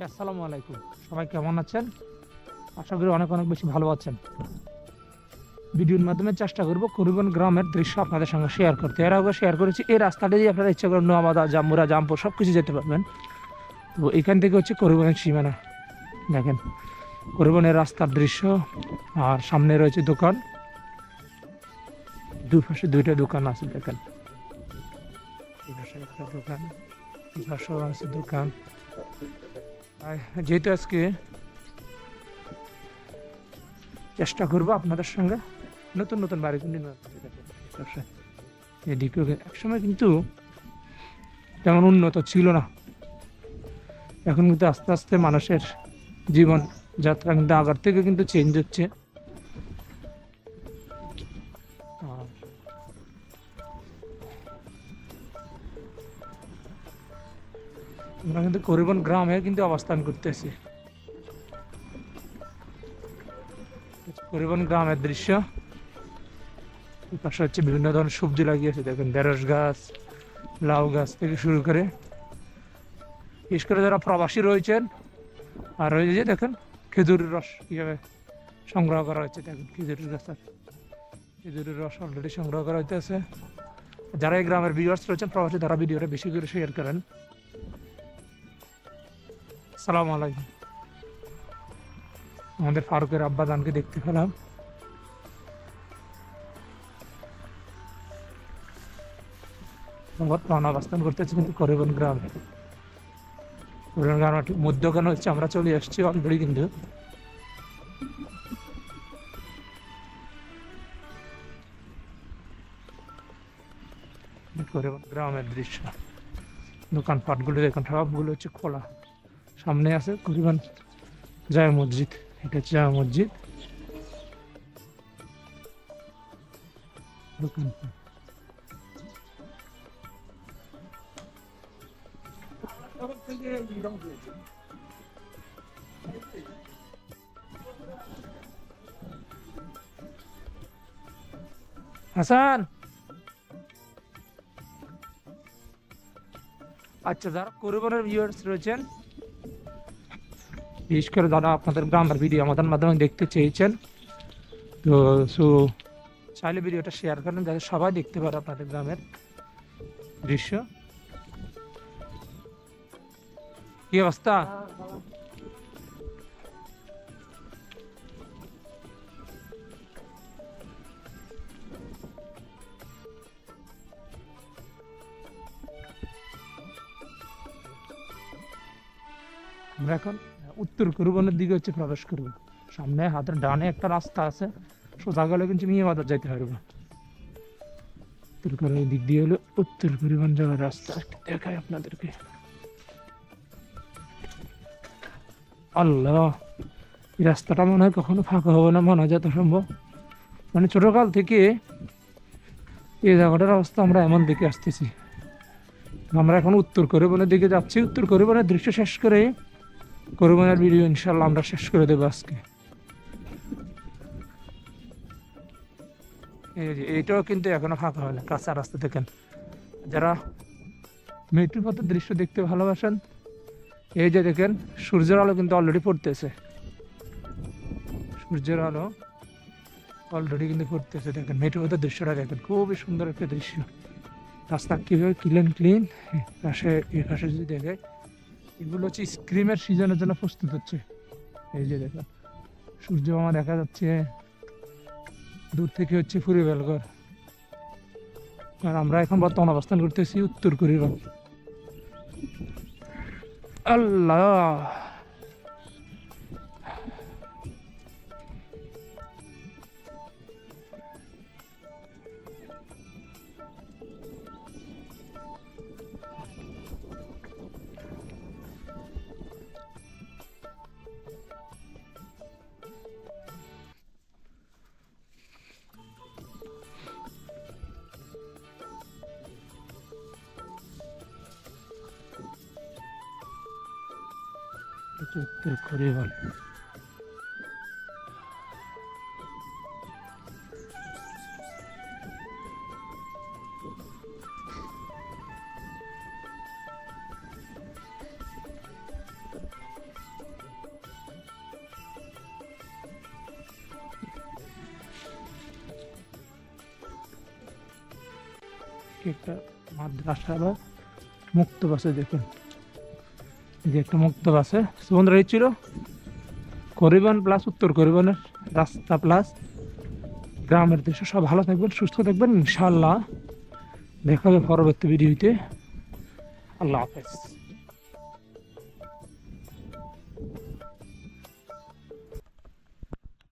আসসালামু আলাইকুম। সবাই কেমন আছেন? আশা করি অনেক অনেক বেশি ভালো আছেন। ভিডিওর মাধ্যমে চেষ্টা করব করিমগঞ্জ গ্রামের দৃশ্য আপনাদের সঙ্গে শেয়ার করতে। এর আগে শেয়ার করেছি এই রাস্তাটা দিয়ে আপনারা ইচ্ছা করেন নোয়াবাদা, জাম্বুরা, জামপুর সব কিছু যেতে পারবেন। তো এখান থেকে হচ্ছে করিমগঞ্জের সীমানা। দেখেন করিমগঞ্জের রাস্তার দৃশ্য, আর সামনে রয়েছে দোকান, দুই পাশে দুইটা দোকান আছে। দেখেন এই পাশে একটা দোকান, এই পাশেও আছে দোকান। আর যেহেতু আজকে চেষ্টা করবো আপনাদের সঙ্গে নতুন নতুন বাড়িগুলি নির্মাণ করতে। দেখেন এদিকেও একসময় কিন্তু তেমন উন্নত ছিল না, এখন কিন্তু আস্তে আস্তে মানুষের জীবন যাত্রা কিন্তু আগের থেকে কিন্তু চেঞ্জ হচ্ছে। আর আমরা কিন্তু করিমগঞ্জ গ্রামে কিন্তু অবস্থান করতেছি। করিমগঞ্জ গ্রামের দৃশ্য। এই পাশে হচ্ছে বিভিন্ন ধরনের সবজি লাগিয়েছে। দেখেন ঢেঁড়স গাছ, লাউ গাছ থেকে শুরু করে, বিশেষ করে যারা প্রবাসী রয়েছেন। আর ওই যে দেখেন খেজুরের রস কীভাবে সংগ্রহ করা হচ্ছে। দেখেন খেজুরের গাছের খেজুরের রস অলরেডি সংগ্রহ করা হইতেছে। যারা এই গ্রামের ভিউয়ার্স রয়েছেন প্রবাসী, তারা ভিডিওটা বেশি করে শেয়ার করেন। সালাম আলাইকুম। আমাদের ফারুকের আব্বা জানকে দেখতে পেলাম। বর্তমান অবস্থান করতেছি কিন্তু করিমগঞ্জ গ্রামে। করিমগঞ্জ গ্রাম ঠিক মধ্যখানে হচ্ছে, আমরা চলে আসছি অলরেডি। কিন্তু করিমগঞ্জ গ্রামের দৃশ্য, দোকানপাটগুলো দেখুন সবগুলো হচ্ছে খোলা। সামনে আছে করিমগঞ্জ জামে মসজিদ, এটা হচ্ছে জামে মসজিদ। দোকানপাট হাসান, আচ্ছা যারা করিমগঞ্জের ভিউয়ার্স রয়েছেন, বিশেষ করে যারা আপনাদের গ্রামের ভিডিও আমাদের মাধ্যমে দেখতে চেয়েছেন, তো চাইলে ভিডিওটা শেয়ার করেন যাতে সবাই দেখতে পারে আপনাদের গ্রামের দৃশ্য। কি অবস্থা? আমরা এখন উত্তর করিমগঞ্জের দিকে হচ্ছে প্রবেশ করবো। সামনে হাতের ডানে একটা রাস্তা আছে, সোজা গেলে কিন্তু মিয়া বাজার যাইতে পারবো। উত্তর করিমগঞ্জের দিক দিয়ে হলো উত্তর করিমগঞ্জ যাওয়ার রাস্তা। একটু দেখাই আপনাদেরকে। আল্লাহ, এই রাস্তাটা মনে হয় কখনো ফাঁকা হবে না, মনে হয় যত সম্ভব। মানে ছোটকাল থেকে এই জায়গাটার অবস্থা আমরা এমন দিকে আসতেছি। আমরা এখন উত্তর করিমগঞ্জের দিকে যাচ্ছি। উত্তর করিমগঞ্জের দৃশ্য শেষ করে করিমগঞ্জের ভিডিও ইনশাল্লাহ আমরা শেষ করে দেবো আজকে। এই যে এইটাও কিন্তু এখনো ফাঁকা হয় না, কাঁচা রাস্তা। দেখেন যারা মেট্রো পথের দৃশ্য দেখতে ভালোবাসেন, এই যে দেখেন সূর্যের আলো কিন্তু অলরেডি পড়তেছে। সূর্যের আলো অলরেডি কিন্তু পড়তেছে। দেখেন মেট্রো পথের দৃশ্যটা দেখেন, খুবই সুন্দর একটা দৃশ্য। রাস্তা কীভাবে ক্লিন। পাশে এই পাশে যদি দেখে, এগুলো হচ্ছে স্ক্রিমের সিজনের জন্য প্রস্তুত হচ্ছে। এই যে দেখেন সূর্য মামা দেখা যাচ্ছে, দূর থেকে হচ্ছে ফুরিবেলগড়। আর আমরা এখন বর্তমান অবস্থান করতেছি উত্তর করিমগঞ্জ। আল্লাহ, উত্তর করিমগঞ্জ। কি একটা মাদ্রাসা বা মুক্তব আছে, দেখুন যে একটা মুক্তব আছে। বন্ধুরা এই ছিল করিবান প্লাস উত্তর করিবানের রাস্তা প্লাস গ্রামের দৃশ্য। সব ভালো থাকবেন, সুস্থ থাকবেন, ইনশাআল্লাহ দেখা হবে পরবর্তী ভিডিওতে। আল্লাহ হাফেজ।